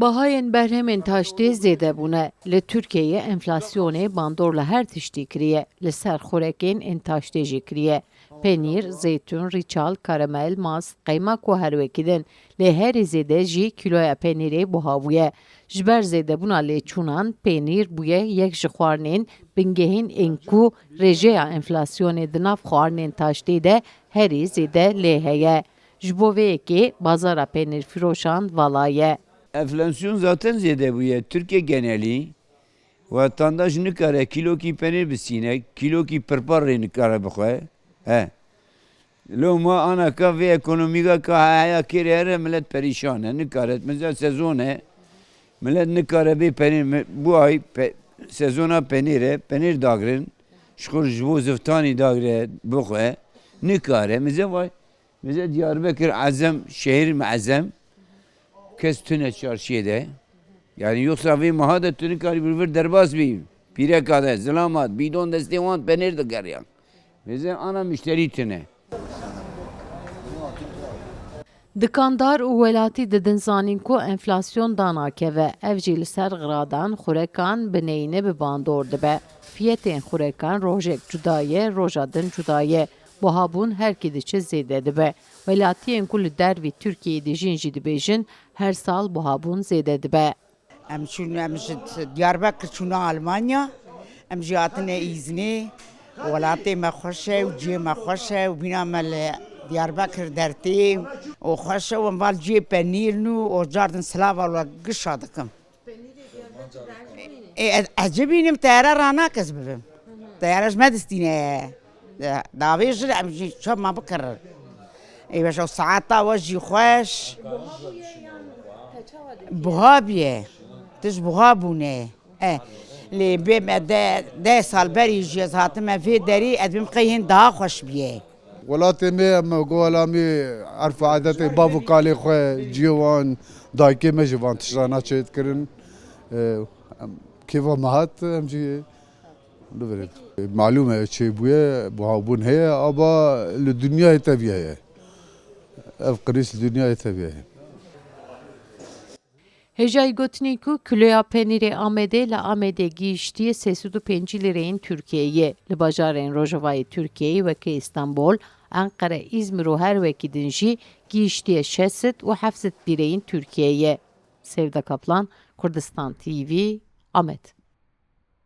Bahayên berhemên taştê zêde bûne. Li Tirkiyeyê enflasyonê bandorla her tiştî kiriye. Li ser xurekên ên taştê jî kiriye. Penîr, zeytûn, rîçal, karamel, maz, qeymak û herwekî din. Lê herî zêde jî kîloya penîrê buha bûye. Ji ber zêdebûna lêçûnan, penîr bûye yek ji xwarinên bingehîn ên ku rêjeya enflasyonê di nav xwarinên taştê de herî zêde lê heye. Ji bo vê yekê bazara penîrfiroşan vala ye. Enflasyon zaten ziyade bu ya. Türkiye geneli vatandaş ne kare kilo ki peynir bisine, kilo ki perpar ne kare bخواه. He. Loma ana ka ve ekonomika ka haya kere millet perişan ne kare. Mesela sezon he. Millet ne kare bir peynir bu ay sezona peynir dagrin. Şkur jbo ziftani dagre bخواه. Ne kare. Mesela vay. Mesela Diyarbakır azem şehir muazzam. Kes tüne çarşıda. Yani yoksa ve mahada tüne kari bir derbas bir. Pire kadar zelamat. Bidon desteğan penir de geriyan. Mesela ana müşteri tüne. Dikandar û welatî didin zanîn ku enflasyon danakeve. Ev jî li ser xiradan xurekan binêyîne bi bandor dibe. Fiyetên xurekan rojek cuda ye, roja din cuda ye. Buhabûn herkî diçe zêde dibe. Welatiyên ku li dervî Tirkiyeyê dijîn jî dibêjin her sal buhabûn zêde dibe. Em ji Diyarbakır çûna Almanya. Em jî hatine îzinê. Welatê me xweş e û ciyê me xweş e û bîna me li Diyarbakır dertê û xweş e û em val ciyê penîr nû û cardin silava we gişa dikim. Ez cibînim teyare ranakez bibim. Teyare ji me distîne. Davê jir em jî çema bikirin. Êveş ew saeta we jî xweş. Buha bûye. Tij buha bûne. Lê bê me deh sal berî jî ez hatime vê derî ez bim qeyên daha xweş bûye. Welatê me em golamî erf adetê bav û kalê xwe ciyê wan dayikê me ji van tişrana çêtkirin. Kêva me hat em jî biverê. Malûm e çêbûye buhabûn heye aba li dunyayê tevî heye. Ev qirêj li dunyayê tevî heye. Hejay gotinî ku kiloya penîrê Amedê li Amedê gihîştiye 305 lireyên Tirkiyeyê. Li bajarên Rojavayê Tirkiyeyê wekî İstanbul, Ankara, İzmir û her wekî din jî gihîştiye 600 û 700 lireyên Tirkiyeyê. Sevda Kaplan, Kurdistan TV, Amed.